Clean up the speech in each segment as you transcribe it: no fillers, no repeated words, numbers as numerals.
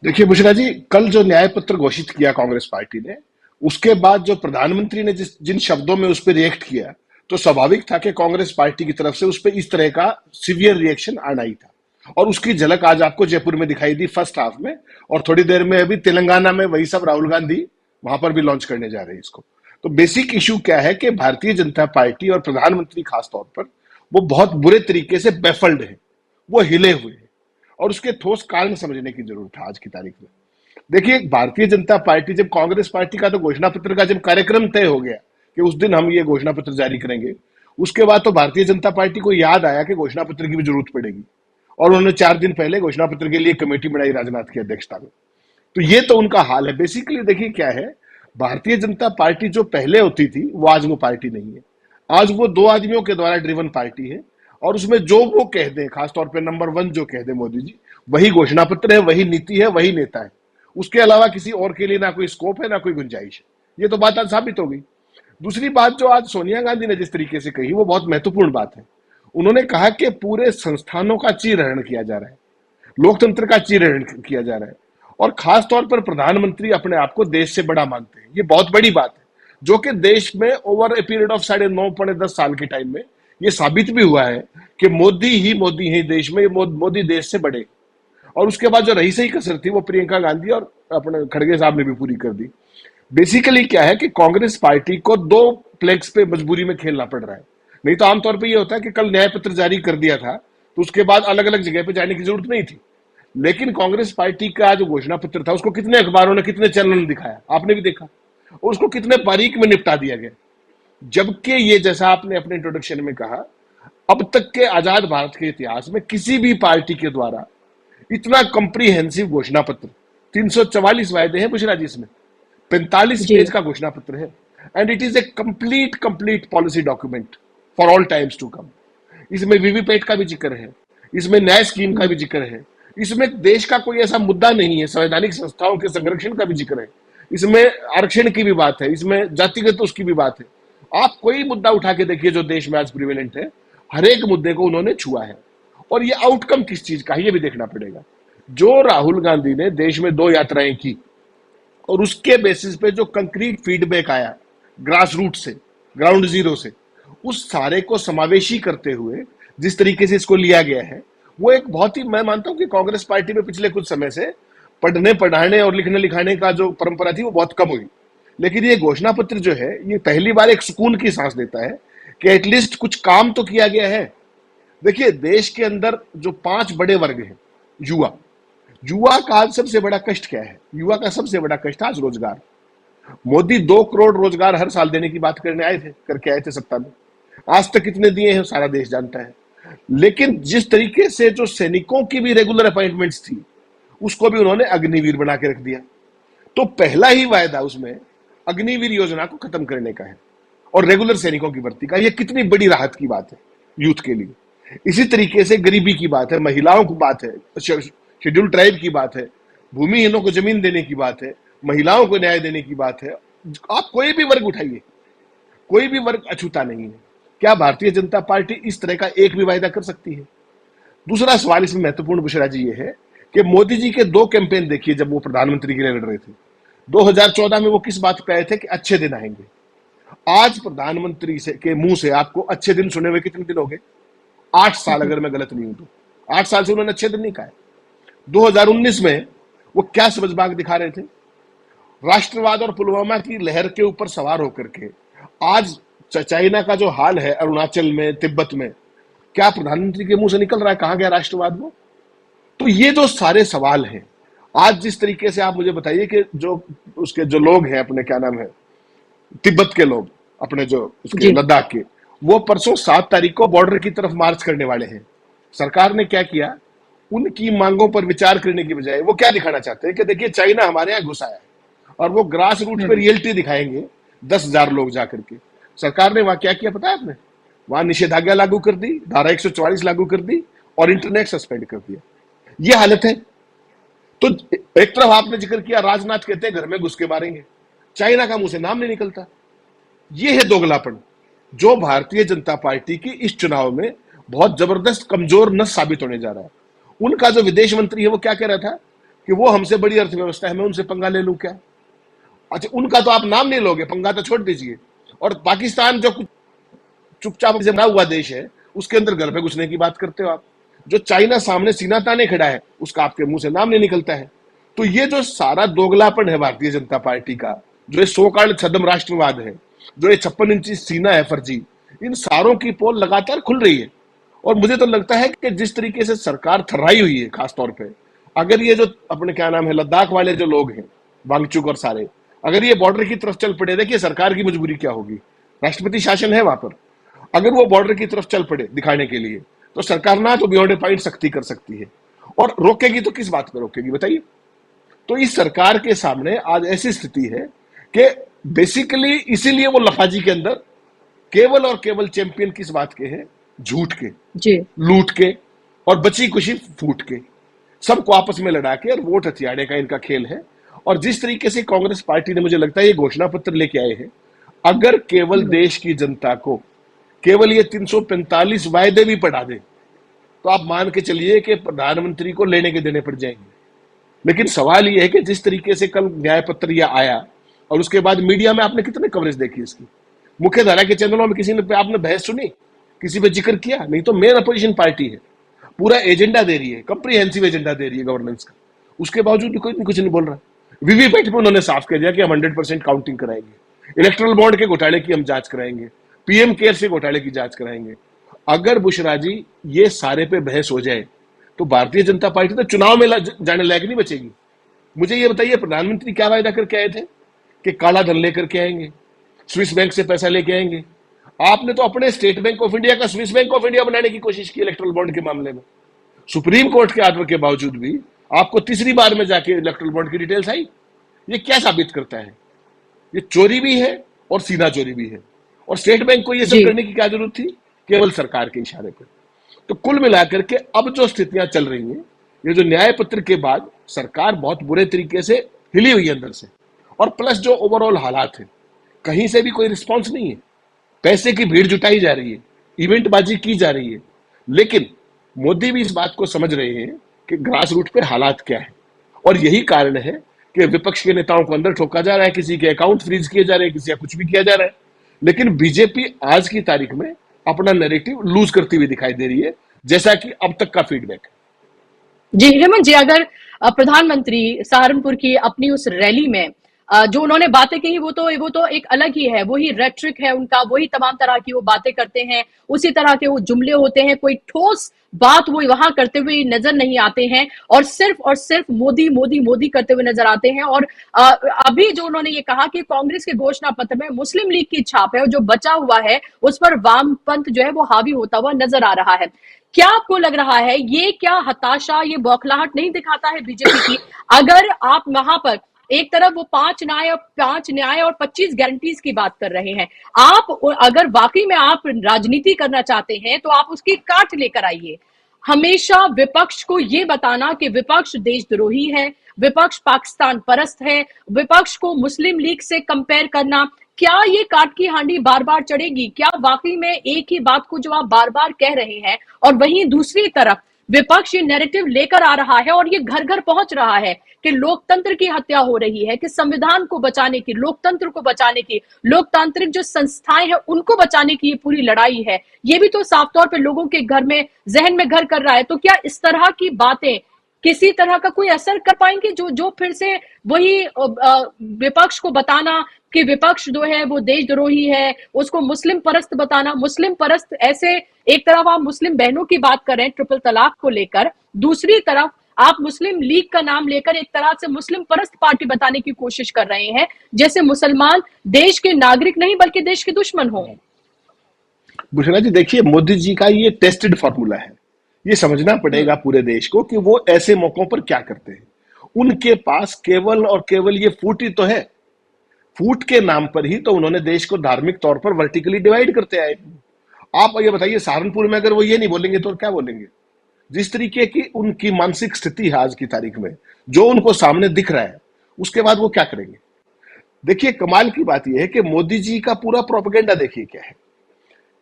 देखिए बुशरा जी, कल जो न्याय पत्र घोषित किया कांग्रेस पार्टी ने, उसके बाद जो प्रधानमंत्री ने जिन शब्दों में उस पर रिएक्ट किया, तो स्वाभाविक था कि कांग्रेस पार्टी की तरफ से उस पर इस तरह का सीवियर रिएक्शन आना ही था। और उसकी झलक आज आपको जयपुर में दिखाई दी फर्स्ट हाफ में, और थोड़ी देर में अभी तेलंगाना में वही सब राहुल गांधी वहां पर भी लॉन्च करने जा रहे हैं इसको। तो बेसिक इशू क्या है कि भारतीय जनता पार्टी और प्रधानमंत्री खास तौर पर वो बहुत बुरे तरीके से बेफल्ड है, वो हिले हुए हैं, और उसके ठोस कारण समझने की जरूरत है आज की तारीख में। देखिए, भारतीय जनता पार्टी, जब कांग्रेस पार्टी का तो घोषणा पत्र का जब कार्यक्रम तय हो गया कि उस दिन हम ये घोषणा पत्र जारी करेंगे, उसके बाद तो भारतीय जनता पार्टी को याद आया कि घोषणा पत्र की भी जरूरत पड़ेगी, और उन्होंने 4 दिन पहले घोषणा पत्र के लिए कमेटी बनाई राजनाथ की अध्यक्षता में। तो ये तो उनका हाल है। बेसिकली देखिए क्या है, भारतीय जनता पार्टी जो पहले होती थी वो आज वो पार्टी नहीं है। आज वो दो आदमियों के द्वारा ड्रिवन पार्टी है, और उसमें जो वो कह दें, खासतौर पे नंबर 1 जो कह दे मोदी जी, वही घोषणा पत्र है, वही नीति है, वही नेता है। उसके अलावा किसी और के लिए ना कोई स्कोप है, ना कोई गुंजाइश है। ये तो बात आज साबित हो गई। दूसरी बात जो आज सोनिया गांधी ने जिस तरीके से कही, वो बहुत महत्वपूर्ण बात है। उन्होंने कहा कि पूरे संस्थानों का चीरहरण किया जा रहा है, लोकतंत्र का चीरहरण किया जा रहा है, और खास तौर पर प्रधानमंत्री अपने आप को देश से बड़ा मानते हैं। ये बहुत बड़ी बात है, जो कि देश में ओवर ए पीरियड ऑफ 9.5 10 साल के टाइम में ये साबित भी हुआ है कि मोदी ही मोदी है देश में, मोदी देश से बड़े। और उसके बाद जो रही सही कसर थी वो प्रियंका गांधी और अपने खड़गे साहब ने भी पूरी कर दी। बेसिकली क्या है कि कांग्रेस पार्टी को दो फ्लैग्स पे मजबूरी में खेलना पड़ रहा है। नहीं तो आमतौर पे ये होता है कि कल न्याय पत्र जारी कर दिया था तो उसके बाद अलग अलग जगह पे जाने की जरूरत नहीं थी। लेकिन कांग्रेस पार्टी का जो घोषणा पत्र था उसको कितने अखबारों ने, कितने चैनलों ने दिखाया, आपने भी देखा, और उसको कितने बारीक में निपटा दिया गया। जबकि ये, जैसा आपने अपने इंट्रोडक्शन में कहा, अब तक के आजाद भारत के इतिहास में किसी भी पार्टी के द्वारा इतना कॉम्प्रिहेंसिव घोषणा पत्र, 344 वायदे हैं बुशरा जी इसमें, 45 जी। पेज का घोषणा पत्र है, and it is a complete complete policy document for all times to come. इसमें वीवीपैट का भी जिक्र है, इसमें न्याय स्कीम का भी जिक्र है, इसमें देश का कोई ऐसा मुद्दा नहीं है, संवैधानिक संस्थाओं के संरक्षण का भी जिक्र है, इसमें आरक्षण की भी बात है, इसमें जातिगत उसकी भी बात है। आप कोई मुद्दा उठा के देखिए जो देश में आज प्रिवेलेंट है, हर एक मुद्दे को उन्होंने छुआ है। और ये आउटकम किस चीज का है ये भी देखना पड़ेगा। जो राहुल गांधी ने देश में 2 यात्राएं की, और उसके बेसिस पे जो कंक्रीट फीडबैक आया ग्रास रूट से, ग्राउंड जीरो से, उस सारे को समावेशी करते हुए जिस तरीके से इसको लिया गया है, वो एक बहुत ही, मैं मानता हूं कि कांग्रेस पार्टी में पिछले कुछ समय से पढ़ने पढ़ाने और लिखने लिखाने का जो परंपरा थी वो बहुत कम हुई। लेकिन ये घोषणा पत्र जो है, ये पहली बार एक सुकून की सांस देता है कि एटलीस्ट कुछ काम तो किया गया है। देखिए, देश के अंदर जो 5 बड़े वर्ग हैं, युवा, युवा का आज सबसे बड़ा कष्ट क्या है? युवा का सबसे बड़ा कष्ट आज रोजगार। मोदी 2 करोड़ रोजगार हर साल देने की बात करके आए थे सत्ता में। आज तक कितने दिए हैं सारा देश जानता है। लेकिन जिस तरीके से जो सैनिकों की भी रेगुलर अपॉइंटमेंट्स थी, उसको भी उन्होंने अग्निवीर बना के रख दिया। तो पहला ही वायदा उसमें अग्निवीर योजना को खत्म करने का है, और रेगुलर सैनिकों की भर्ती का। यह कितनी बड़ी राहत की बात है यूथ के लिए। इसी तरीके से गरीबी की बात है, महिलाओं की बात है, शेड्यूल ट्राइब की बात है, भूमिहीनों को जमीन देने की बात है, महिलाओं को न्याय देने की बात है। आप कोई भी वर्ग उठाइए, कोई भी वर्ग अछूता नहीं है। क्या भारतीय जनता पार्टी इस तरह का एक भी वायदा कर सकती है? दूसरा सवाल इसमें महत्वपूर्ण बुशरा जी ये है कि मोदी जी के 2 कैंपेन देखिए जब वो प्रधानमंत्री के लिए लड़ रहे थे। 2014 में वो किस बात पे आए थे कि अच्छे दिन आएंगे। आज प्रधानमंत्री से के मुंह से आपको अच्छे दिन सुने हुए कितने दिन हो गए? 8 साल, अगर मैं गलत नहीं हूं तो 8 साल से उन्होंने अच्छे दिन नहीं कहा। 2019 में वो क्या समझबाग दिखा रहे थे? राष्ट्रवाद और पुलवामा की लहर के ऊपर सवार होकर के आज चाइना का जो हाल है अरुणाचल में, तिब्बत में, क्या प्रधानमंत्री के मुंह से निकल रहा है? कहां गया राष्ट्रवाद? वो तो ये जो सारे सवाल हैं, आज जिस तरीके से आप मुझे बताइए कि जो उसके जो लोग हैं, अपने क्या नाम है, तिब्बत के लोग, अपने जो उसके जी। लद्दाख के, वो परसों 7 तारीख को बॉर्डर की तरफ मार्च करने वाले हैं। सरकार ने क्या किया? उनकी मांगों पर विचार करने की बजाय वो क्या दिखाना चाहते हैं कि देखिए चाइना हमारे यहाँ घुसा है, और वो ग्रास रूट पे हम्म। रियलिटी दिखाएंगे 10,000 लोग जाकर के। सरकार ने वहां क्या किया पता है आपने? वहां निषेधाज्ञा लागू कर दी, धारा 144 लागू कर दी, और इंटरनेट सस्पेंड कर दिया। ये हालत है। तो एक तरफ आपने जिक्र किया, राजनाथ कहते हैं घर में घुस के मारेंगे, चाइना का मुंह से नाम नहीं निकलता। ये है दोगलापन, जो भारतीय जनता पार्टी की इस चुनाव में बहुत जबरदस्त कमजोर नस साबित होने जा रहा है। उनका जो विदेश मंत्री है वो क्या कह रहा था कि वो हमसे बड़ी अर्थव्यवस्था है, मैं उनसे पंगा ले लूं क्या? अच्छा, उनका तो आप नाम नहीं लोगे, पंगा तो छोड़ दीजिए। और पाकिस्तान जो कुछ चुपचाप से बना हुआ देश है, उसके अंदर घर पे घुसने की बात करते हो आप। जो चाइना सामने सीना ताने खड़ा है, उसका आपके मुंह से नाम नहीं निकलता है। तो ये जो सारा दोगलापन है भारतीय जनता पार्टी का, जो ये सो-कॉल्ड छद्म राष्ट्रवाद है, जो ये 56 इंची सीना है फर्जी, इन सारों की पोल लगातार खुल रही है। और मुझे तो लगता है कि जिस तरीके से सरकार थर्राई हुई है, खासतौर पे अगर ये जो अपने क्या नाम है लद्दाख वाले जो लोग हैं, वांगचुक और सारे, अगर ये बॉर्डर की तरफ चल पड़े, देखिए सरकार की मजबूरी क्या होगी, राष्ट्रपति शासन है वहां पर। अगर वो बॉर्डर की तरफ चल पड़े दिखाने के लिए, तो सरकार ना तो बियॉन्ड ए पॉइंट सख्ती कर सकती है, और रोकेगी तो किस बात पर रोकेगी बताइए? तो इस सरकार के सामने आज ऐसी स्थिति है कि बेसिकली इसीलिए वो लफाजी के अंदर केवल और केवल चैंपियन किस बात के हैं? झूठ के, जी लूट के और बची खुशी फूट के, सबको आपस में लड़ा के और वोट हथियाने का इनका खेल है। और जिस तरीके से कांग्रेस पार्टी ने, मुझे लगता है ये घोषणा पत्र लेके आए हैं, अगर केवल देश की जनता को केवल ये 345 वायदे भी पढ़ा दे, तो आप मान के चलिए कि प्रधानमंत्री को लेने के देने पड़ जाएंगे। लेकिन सवाल ये है कि जिस तरीके से कल न्याय पत्र यह आया, और उसके बाद मीडिया में आपने कितने कवरेज देखी इसकी? मुख्य धारा के चैनलों में किसी ने आपने बहस सुनी? किसी पे जिक्र किया? नहीं। तो मेन अपोजिशन पार्टी है, पूरा एजेंडा दे रही है, कंप्रीहेंसिव एजेंडा दे रही है गवर्नेंस का, उसके बावजूद भी कोई कुछ नहीं बोल रहा। वीवीपैट पे उन्होंने साफ कह दिया कि हम 100% काउंटिंग कराएंगे, इलेक्ट्रल बॉन्ड के घोटाले की हम जांच कराएंगे, पीएम केयर से घोटाले की जांच कराएंगे। अगर बुशरा जी ये सारे पे बहस हो जाए, तो भारतीय जनता पार्टी तो चुनाव में जाने लायक नहीं बचेगी। मुझे ये बताइए, प्रधानमंत्री क्या वायदा करके आए थे कि काला धन लेकर के आएंगे, स्विस बैंक से पैसा लेके आएंगे। आपने तो अपने स्टेट बैंक ऑफ इंडिया का स्विस बैंक ऑफ इंडिया बनाने की कोशिश की इलेक्ट्रल बॉन्ड के मामले में। सुप्रीम कोर्ट के आर्डर के बावजूद भी आपको तीसरी बार में जाके इलेक्ट्रल बॉन्ड की डिटेल्स आई। ये क्या साबित करता है? ये चोरी भी है और सीधा चोरी भी है। और स्टेट बैंक को ये सब करने की क्या जरूरत थी? केवल सरकार के इशारे पर। तो कुल मिलाकर के अब जो स्थितियां चल रही हैं, ये जो न्याय पत्र के बाद सरकार बहुत बुरे तरीके से हिली हुई है अंदर से, और प्लस जो ओवरऑल हालात है, कहीं से भी कोई रिस्पॉन्स नहीं है। पैसे की भीड़ जुटाई जा रही है, इवेंटबाजी की जा रही है, लेकिन मोदी भी इस बात को समझ रहे हैं कि ग्रास रूट पे हालात क्या है। और यही कारण है कि विपक्ष के नेताओं को अंदर ठोका जा रहा है, किसी के अकाउंट फ्रीज किए जा रहे हैं, किसी का कुछ भी किया जा रहा है। लेकिन बीजेपी आज की तारीख में अपना नैरेटिव लूज करती हुई दिखाई दे रही है, जैसा कि अब तक का फीडबैक है। जी हेमंत जी, अगर प्रधानमंत्री सहारनपुर की अपनी उस रैली में जो उन्होंने बातें कही, वो तो एक अलग ही है, वही रेट्रिक है उनका, वही तमाम तरह की वो बातें करते हैं, उसी तरह के वो जुमले होते हैं, कोई ठोस बात वो वहां करते हुए नजर नहीं आते हैं, और सिर्फ मोदी मोदी मोदी करते हुए नजर आते हैं। और अभी जो उन्होंने ये कहा कि कांग्रेस के घोषणा पत्र में मुस्लिम लीग की छाप है, और जो बचा हुआ है उस पर वामपंथ जो है वो हावी होता हुआ नजर आ रहा है। क्या आपको लग रहा है ये क्या हताशा, ये बौखलाहट नहीं दिखाता है बीजेपी की? अगर आप वहां पर एक तरफ वो 5 न्याय और 25 गारंटीज की बात कर रहे हैं, आप अगर वाकई में आप राजनीति करना चाहते हैं तो आप उसकी काट लेकर आइए। हमेशा विपक्ष को ये बताना कि विपक्ष देशद्रोही है, विपक्ष पाकिस्तान परस्त है, विपक्ष को मुस्लिम लीग से कंपेयर करना, क्या ये काट की हांडी बार बार चढ़ेगी? क्या वाकई में एक ही बात को जो आप बार बार कह रहे हैं, और वहीं दूसरी तरफ विपक्ष ये नैरेटिव लेकर आ रहा है और ये घर घर पहुंच रहा है कि लोकतंत्र की हत्या हो रही है, कि संविधान को बचाने की, लोकतंत्र को बचाने की, लोकतांत्रिक जो संस्थाएं हैं उनको बचाने की ये पूरी लड़ाई है, ये भी तो साफ तौर पे लोगों के घर में, जहन में घर कर रहा है। तो क्या इस तरह की बातें किसी तरह का कोई असर कर पाएंगे, जो फिर से वही विपक्ष को बताना कि विपक्ष जो है वो देशद्रोही है, उसको मुस्लिम परस्त बताना? मुस्लिम परस्त ऐसे, एक तरफ आप मुस्लिम बहनों की बात कर रहे हैं ट्रिपल तलाक को लेकर, दूसरी तरफ आप मुस्लिम लीग का नाम लेकर एक तरह से मुस्लिम परस्त पार्टी बताने की कोशिश कर रहे हैं, जैसे मुसलमान देश के नागरिक नहीं बल्कि देश के दुश्मन हो। बुशरा जी देखिए, मोदी जी का ये टेस्टेड फॉर्मूला है, ये समझना पड़ेगा पूरे देश को कि वो ऐसे मौकों पर क्या करते हैं। उनके पास केवल और केवल ये फूट ही तो है, फूट के नाम पर ही तो उन्होंने देश को धार्मिक तौर पर वर्टिकली डिवाइड करते आए। आप ये बताइए, सहारनपुर में अगर वो ये नहीं बोलेंगे तो क्या बोलेंगे? जिस तरीके की उनकी मानसिक स्थिति है आज की तारीख में, जो उनको सामने दिख रहा है, उसके बाद वो क्या करेंगे? देखिए, कमाल की बात यह है कि मोदी जी का पूरा प्रोपेगेंडा देखिए क्या है।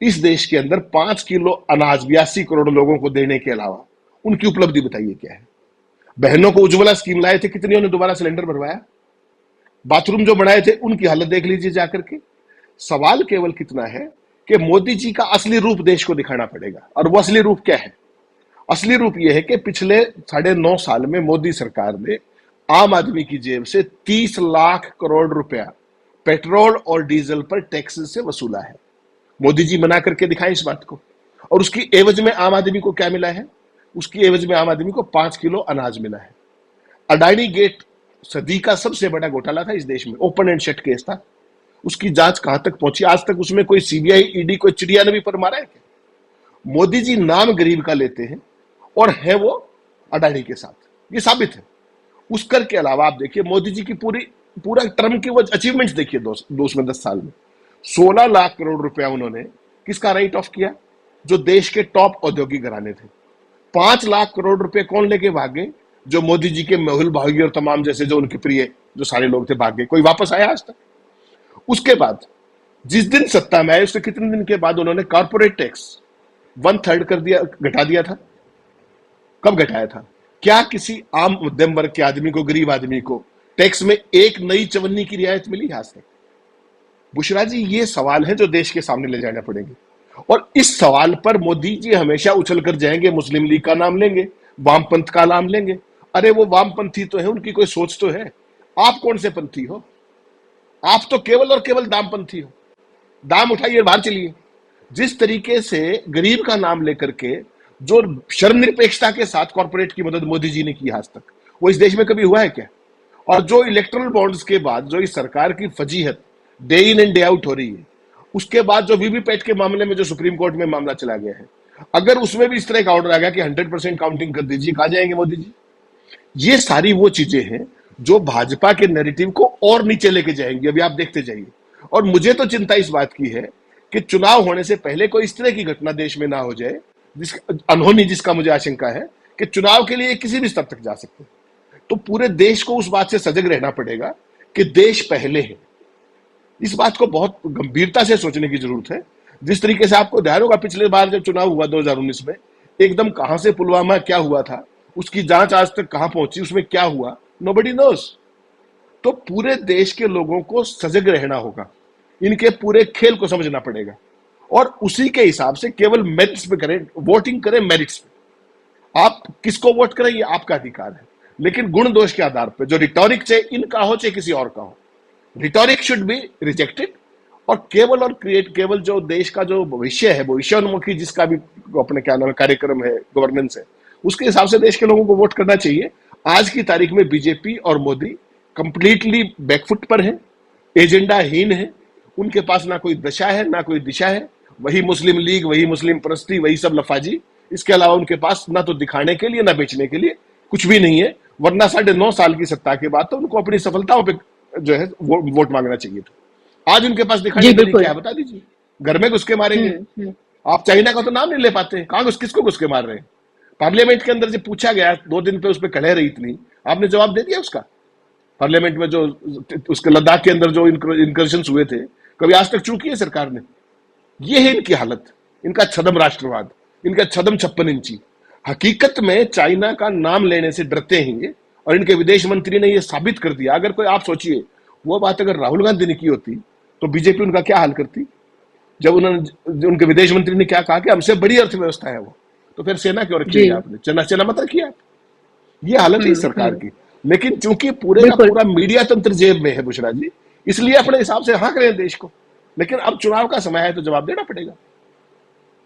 इस देश के अंदर 5 किलो अनाज 82 करोड़ लोगों को देने के अलावा उनकी उपलब्धि बताइए क्या है। बहनों को उज्ज्वला स्कीम लाए थे, कितनी उन्होंने दोबारा सिलेंडर भरवाया? बाथरूम जो बनाए थे उनकी हालत देख लीजिए जाकर के। सवाल केवल कितना है कि मोदी जी का असली रूप देश को दिखाना पड़ेगा। और वो असली रूप क्या है? असली रूप यह है कि पिछले 9.5 साल में मोदी सरकार ने आम आदमी की जेब से 30 लाख करोड़ रुपया पेट्रोल और डीजल पर टैक्स से वसूला है। मोदी जी मना करके दिखाएं इस बात को। और उसकी एवज में आम आदमी को क्या मिला है? उसकी एवज में आम आदमी को 5 किलो अनाज मिला है। अडानी गेट सदी का सबसे बड़ा घोटाला था इस देश में, ओपन एंड शट केस था। उसकी जांच कहां तक पहुंची? आज तक उसमें कोई सीबीआई, ईडी, कोई चिड़िया ने भी पर मारा है क्या? मोदी जी नाम गरीब का लेते हैं और है वो अडानी के साथ, ये साबित है। उसकर के अलावा आप देखिए मोदी जी की पूरा टर्म की वो अचीवमेंट्स देखिए, उसमें 10 साल में 16 लाख करोड़ रुपया उन्होंने किसका राइट ऑफ किया? जो देश के टॉप औद्योगिक घराने थे। 5 लाख करोड़ रुपए कौन लेके भागे? जो मोदी जी के मेहुल भागी और तमाम जैसे जो उनके प्रिय जो सारे लोग थे, भागे। कोई वापस आया आज तक? उसके बाद जिस दिन सत्ता में आए उसके कितने दिन के बाद उन्होंने कॉर्पोरेट टैक्स 1/3 कर दिया, घटा दिया था। कब घटाया था? क्या किसी आम मध्यम वर्ग के आदमी को, गरीब आदमी को टैक्स में एक नई चवन्नी की रियायत मिली आज तक? बुशरा जी, ये सवाल है जो देश के सामने ले जाना पड़ेंगे। और इस सवाल पर मोदी जी हमेशा उछल कर जाएंगे, मुस्लिम लीग का नाम लेंगे, वामपंथ का नाम लेंगे। अरे वो वामपंथी तो है, उनकी कोई सोच तो है। आप कौन से पंथी हो? आप तो केवल और केवल दामपंथी हो। दाम उठाइए, बाहर चलिए। जिस तरीके से गरीब का नाम लेकर के जो शर्म निरपेक्षता के साथ कॉर्पोरेट की मदद मोदी जी ने की आज तक, वो इस देश में कभी हुआ है क्या? और जो इलेक्टोरल बॉन्ड्स के बाद जो इस सरकार की फजीहत day in and day out हो रही है, उसके बाद जो वीवीपैट के मामले में जो सुप्रीम कोर्ट में मामला चला गया है, अगर उसमें भी इस तरह का ऑर्डर आ गया कि 100% काउंटिंग कर दीजिए, कहां जाएंगे मोदी जी? ये सारी वो चीजें हैं जो भाजपा के नैरेटिव को और नीचे लेके जाएंगी। अभी आप देखते जाइए। और मुझे तो चिंता इस बात की है कि चुनाव होने से पहले कोई इस तरह की घटना देश में ना हो जाए, अनहोनी, जिसका मुझे आशंका है कि चुनाव के लिए किसी भी स्तर तक जा सकते हैं। तो पूरे देश को उस बात से सजग रहना पड़ेगा कि देश पहले है। इस बात को बहुत गंभीरता से सोचने की जरूरत है। जिस तरीके से आपको ध्यान होगा पिछले बार जब चुनाव हुआ 2019 में, एकदम कहां से पुलवामा क्या हुआ था, उसकी जांच आज तक कहां पहुंची, उसमें क्या हुआ, नोबडी नोस। तो पूरे देश के लोगों को सजग रहना होगा, इनके पूरे खेल को समझना पड़ेगा और उसी के हिसाब से केवल मेरिट्स पे करें, वोटिंग करें मेरिट्स पे। आप किसको वोट करें ये आपका अधिकार है, लेकिन गुण दोष के आधार पर जो रिटोरिक चाहे इनका हो चाहे किसी और का हो, रिटोरिक शुड बी रिजेक्टेड। और केवल जो देश का जो भविष्य है, भविष्योन्मुखी जिसका भी अपने क्या नाम है कार्यक्रम है, गवर्नेंस है, उसके हिसाब से देश के लोगों को वोट करना चाहिए। आज की तारीख में बीजेपी और मोदी कंप्लीटली बैकफुट पर है, एजेंडाहीन है, उनके पास ना कोई दशा है ना कोई दिशा है। वही मुस्लिम लीग, वही मुस्लिम परस्ती, वही सब लफाजी। इसके अलावा उनके पास ना तो दिखाने के लिए ना बेचने के लिए कुछ भी नहीं है। वरना 9.5 साल की सत्ता के बाद तो उनको अपनी सफलताओं पे जो है वोट मांगना चाहिए था। आज उनके पास दिखाने के लिए क्या है बता दीजिए? घर में घुस के मारेंगे। आप चाइना का तो नाम नहीं ले पाते, कहां किसको घुस के मार रहे हैं? पार्लियामेंट के अंदर जब पूछा गया 2 दिन पे उस पर कलह रही इतनी, आपने जवाब दे दिया उसका? पार्लियामेंट में जो उसके लद्दाख के अंदर जो इनकर्शन हुए थे, कभी आज तक चूकी है सरकार ने? ये है इनकी हालत, इनका छदम राष्ट्रवाद, इनका छदम 56 इंची। हकीकत में चाइना का नाम लेने से डरते हैं ये, और इनके विदेश मंत्री ने ये साबित कर दिया। अगर कोई, आप सोचिए, वो बात अगर राहुल गांधी ने की होती तो बीजेपी उनका क्या हाल करती? जब उनके विदेश मंत्री ने क्या कहा कि हमसे बड़ी अर्थव्यवस्था है वो, तो फिर सेना क्यों रखी है आपने? सेना मत रखिए आप। ये हालत है इस सरकार की। लेकिन चूंकि पूरे का पूरा मीडिया तंत्र जेब में है बुशरा जी, इसलिए अपने हिसाब से हाँक रहे हैं देश को। लेकिन अब चुनाव का समय है तो जवाब देना पड़ेगा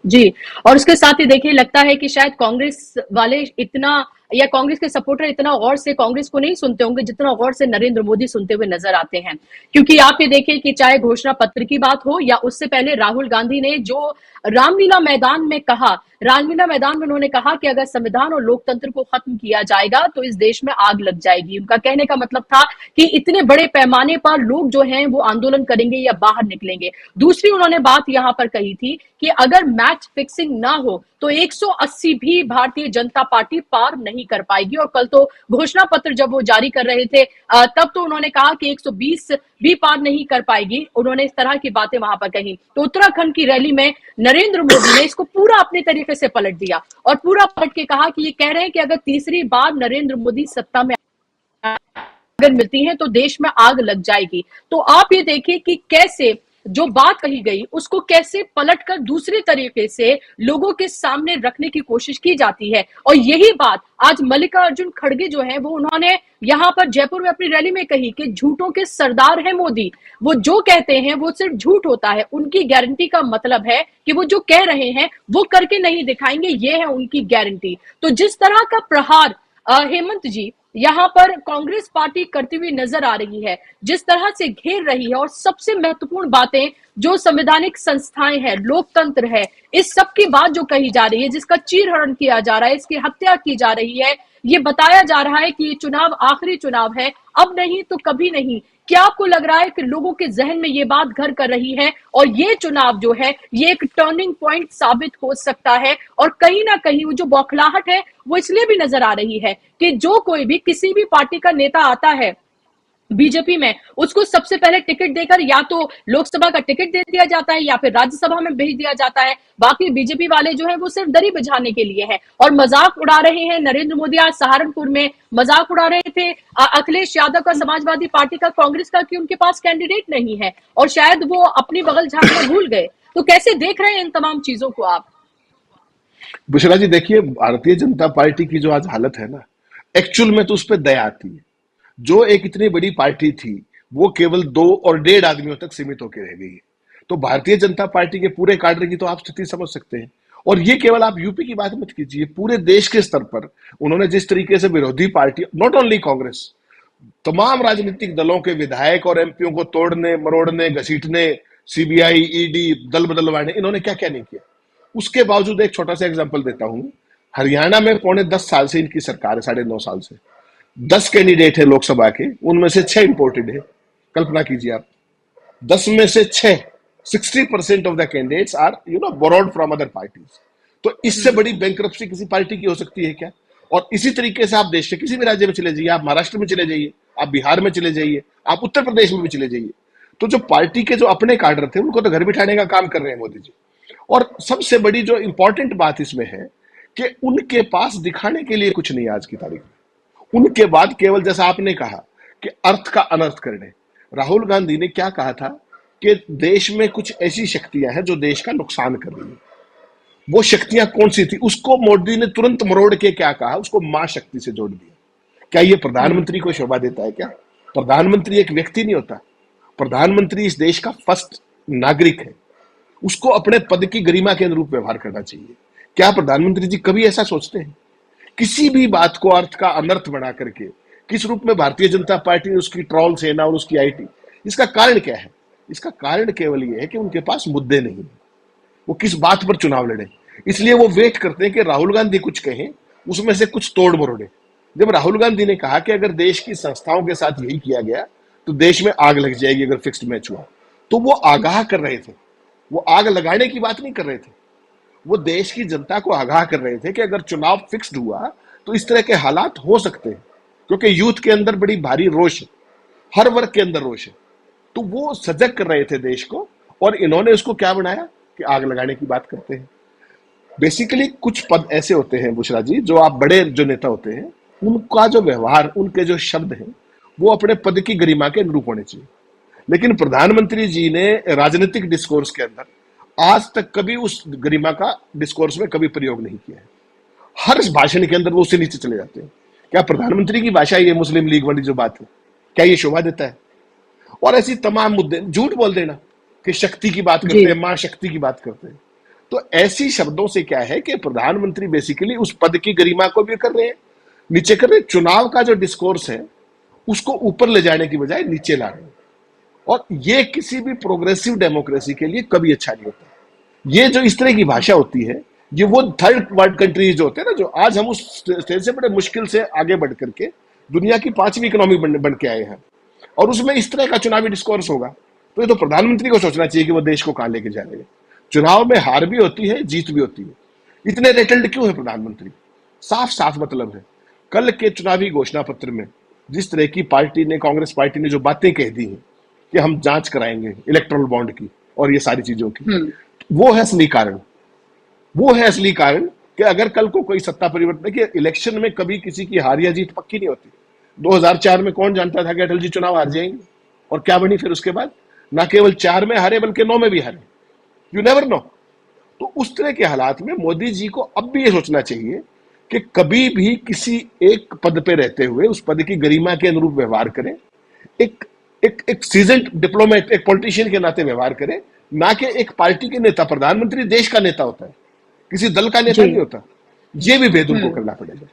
जी। और उसके साथ ही देखिए, लगता है कि शायद कांग्रेस वाले इतना, या कांग्रेस के सपोर्टर इतना गौर से कांग्रेस को नहीं सुनते होंगे जितना गौर से नरेंद्र मोदी सुनते हुए नजर आते हैं। क्योंकि आप ये देखिए कि चाहे घोषणा पत्र की बात हो या उससे पहले राहुल गांधी ने जो रामलीला मैदान में कहा, रामलीला मैदान में उन्होंने कहा कि अगर संविधान और लोकतंत्र को खत्म किया जाएगा तो इस देश में आग लग जाएगी। उनका कहने का मतलब था कि इतने बड़े पैमाने पर लोग जो हैं वो आंदोलन करेंगे या बाहर निकलेंगे। दूसरी उन्होंने बात यहां पर कही थी कि अगर मैच फिक्सिंग ना हो तो 180 भी भारतीय जनता पार्टी पार नहीं नहीं कर पाएगी। और कल तो घोषणा पत्र जब वो जारी कर रहे थे तब तो उन्होंने कहा कि 120 भी पार नहीं कर पाएगी। उन्होंने इस तरह की बातें वहां पर कही। तो उत्तराखंड की रैली में नरेंद्र मोदी ने इसको पूरा अपने तरीके से पलट दिया और पूरा पलट के कहा कि ये कह रहे हैं कि अगर तीसरी बार नरेंद्र मोदी सत्ता में अगर मिलती है तो देश में आग लग जाएगी। तो आप ये देखिए कि कैसे जो बात कही गई उसको कैसे पलटकर दूसरे तरीके से लोगों के सामने रखने की कोशिश की जाती है। और यही बात आज मल्लिकार्जुन खड़गे जो है वो उन्होंने यहां पर जयपुर में अपनी रैली में कही कि झूठों के सरदार है मोदी। वो जो कहते हैं वो सिर्फ झूठ होता है, उनकी गारंटी का मतलब है कि वो जो कह रहे हैं वो करके नहीं दिखाएंगे, ये है उनकी गारंटी। तो जिस तरह का प्रहार हेमंत जी यहां पर कांग्रेस पार्टी करती हुई नजर आ रही है, जिस तरह से घेर रही है और सबसे महत्वपूर्ण बातें जो संवैधानिक संस्थाएं हैं, लोकतंत्र है, इस सब की बात जो कही जा रही है, जिसका चीरहरण किया जा रहा है, इसकी हत्या की जा रही है, ये बताया जा रहा है कि ये चुनाव आखिरी चुनाव है, अब नहीं तो कभी नहीं। क्या आपको लग रहा है कि लोगों के जहन में ये बात घर कर रही है और ये चुनाव जो है ये एक टर्निंग पॉइंट साबित हो सकता है? और कहीं ना कहीं वो जो बौखलाहट है वो इसलिए भी नजर आ रही है कि जो कोई भी किसी भी पार्टी का नेता आता है बीजेपी में, उसको सबसे पहले टिकट देकर या तो लोकसभा का टिकट दे दिया जाता है या फिर राज्यसभा में भेज दिया जाता है। बाकी बीजेपी वाले जो है वो सिर्फ दरी बजाने के लिए है और मजाक उड़ा रहे हैं। नरेंद्र मोदी आज सहारनपुर में मजाक उड़ा रहे थे अखिलेश यादव का, समाजवादी पार्टी का, कांग्रेस का, कि उनके पास कैंडिडेट नहीं है और शायद वो अपनी बगल झांकना भूल गए। तो कैसे देख रहे हैं इन तमाम चीजों को आप? बुशरा जी देखिए, भारतीय जनता पार्टी की जो आज हालत है ना, एक्चुअल में तो उस पर दया आती है। जो एक इतनी बड़ी पार्टी थी वो केवल 2 और 1.5 आदमियों तक सीमित होकर रह गई है। तो भारतीय जनता पार्टी के पूरे काडर की तो आप स्थिति समझ सकते हैं। और ये केवल आप यूपी की बात मत कीजिए, पूरे देश के स्तर पर उन्होंने जिस तरीके से विरोधी पार्टी, नॉट ओनली कांग्रेस, तमाम राजनीतिक दलों के विधायक और एमपीओ को तोड़ने मरोड़ने घसीटने, सीबीआई ईडी दल बदलवाने, इन्होंने क्या क्या नहीं किया। उसके बावजूद एक छोटा सा एग्जांपल देता हूं। हरियाणा में पौने 10 साल से इनकी सरकार है, 9.5 साल से 10 कैंडिडेट है लोकसभा के, उनमें से 6 इंपोर्टेड है। कल्पना कीजिए आप, 10 में से 6, 60% of the candidates are borrowed from other parties. तो इससे बड़ी बैंकरप्सी किसी पार्टी की हो सकती है क्या? और इसी तरीके से आप देश के किसी भी राज्य में चले जाइए, आप महाराष्ट्र में चले जाइए, आप बिहार में चले जाइए, आप उत्तर प्रदेश में भी चले जाइए, तो जो पार्टी के जो अपने काडर थे उनको तो घर बिठाने का काम कर रहे हैं मोदी जी। और सबसे बड़ी जो इंपॉर्टेंट बात इसमें है कि उनके पास दिखाने के लिए कुछ नहीं है आज की तारीख में। उनके बाद केवल जैसा आपने कहा कि अर्थ का अनर्थ करने, राहुल गांधी ने क्या कहा था कि देश में कुछ ऐसी शक्तियां हैं जो देश का नुकसान कर रही है। वो शक्तियां कौन सी थी उसको मोदी ने तुरंत मरोड़ के क्या कहा, उसको मां शक्ति से जोड़ दिया। क्या ये प्रधानमंत्री को शोभा देता है? क्या प्रधानमंत्री एक व्यक्ति नहीं होता? प्रधानमंत्री इस देश का फर्स्ट नागरिक है, उसको अपने पद की गरिमा के अनुरूप व्यवहार करना चाहिए। क्या प्रधानमंत्री जी कभी ऐसा सोचते हैं? किसी भी बात को अर्थ का अनर्थ बना करके किस रूप में भारतीय जनता पार्टी, उसकी ट्रोल सेना और उसकी आईटी, इसका कारण क्या है? इसका कारण केवल ये है कि उनके पास मुद्दे नहीं है, वो किस बात पर चुनाव लड़े। इसलिए वो वेट करते हैं कि राहुल गांधी कुछ कहें, उसमें से कुछ तोड़ मरोड़े। जब राहुल गांधी ने कहा कि अगर देश की संस्थाओं के साथ यही किया गया तो देश में आग लग जाएगी अगर फिक्स्ड मैच हुआ, तो वो आगाह कर रहे थे। वो आग लगाने की बात नहीं कर रहे थे, वो देश की जनता को आगाह कर रहे थे कि अगर चुनाव फिक्स्ड हुआ तो इस तरह के हालात हो सकते हैं। क्योंकि यूथ के अंदर बड़ी भारी रोष है, हर वर्ग के अंदर रोष है, तो वो सजग कर रहे थे देश को। और इन्होंने उसको क्या बनाया कि आग लगाने की बात करते हैं। बेसिकली कुछ पद ऐसे होते हैं बुशरा जी, जो आप बड़े जो नेता होते हैं उनका जो व्यवहार, उनके जो शब्द हैं वो अपने पद की गरिमा के अनुरूप होने चाहिए। लेकिन प्रधानमंत्री जी ने राजनीतिक डिस्कोर्स के अंदर आज तक कभी उस गरिमा का डिस्कोर्स में कभी प्रयोग नहीं किया है। हर भाषण के अंदर वो उससे नीचे चले जाते हैं। क्या प्रधानमंत्री की भाषा ये मुस्लिम लीग वाली जो बात है, क्या ये शोभा देता है? और ऐसी तमाम मुद्दे, झूठ बोल देना कि शक्ति की बात करते हैं, मां शक्ति की बात करते हैं। तो ऐसी शब्दों से क्या है कि प्रधानमंत्री बेसिकली उस पद की गरिमा को भी कर रहे हैं, नीचे कर रहे हैं। चुनाव का जो डिस्कोर्स है उसको ऊपर ले जाने की बजाय नीचे ला रहे हैं। और ये किसी भी प्रोग्रेसिव डेमोक्रेसी के लिए कभी अच्छा नहीं होता। ये जो इस तरह की भाषा होती है, ये वो थर्ड वर्ल्ड कंट्रीज जो होते हैं ना, जो आज हम उस स्टेज से बड़े मुश्किल से आगे बढ़ करके दुनिया की 5वीं इकोनॉमी बन के आए हैं, और उसमें इस तरह का चुनावी डिस्कोर्स होगा, तो ये तो प्रधानमंत्री को सोचना चाहिए कि वो देश को कहां लेके जा रहे हैं। चुनाव में हार भी होती है, जीत भी होती है। इतने रेटल्ड क्यों है प्रधानमंत्री? साफ साफ मतलब है कल के चुनावी घोषणा पत्र में जिस तरह की पार्टी ने, कांग्रेस पार्टी ने जो बातें कह दी हैं कि हम जांच कराएंगे इलेक्टोरल बॉन्ड की और ये सारी चीजों की, वो है असली कारण। वो है असली कारण कि अगर कल को कोई सत्ता परिवर्तन, कि इलेक्शन में कभी किसी की हार या जीत पक्की नहीं होती। 2004 में कौन जानता था कि अटल जी चुनाव हार जाएंगे, और क्या बनी फिर उसके बाद? ना केवल 4 में हारे बल्कि 9 में भी हारे। You never know. तो उस तरह के हालात में मोदी जी को अब भी ये सोचना चाहिए कि कभी भी किसी एक पद पे रहते हुए उस पद की गरिमा के अनुरूप व्यवहार करें, एक एक एक सीजन्ड डिप्लोमेट, एक पॉलिटिशियन के नाते व्यवहार करें, ना कि एक पार्टी के नेता। प्रधानमंत्री देश का नेता होता है, किसी दल का नेता जी। नहीं होता। ये भी भेद उनको करना पड़ेगा।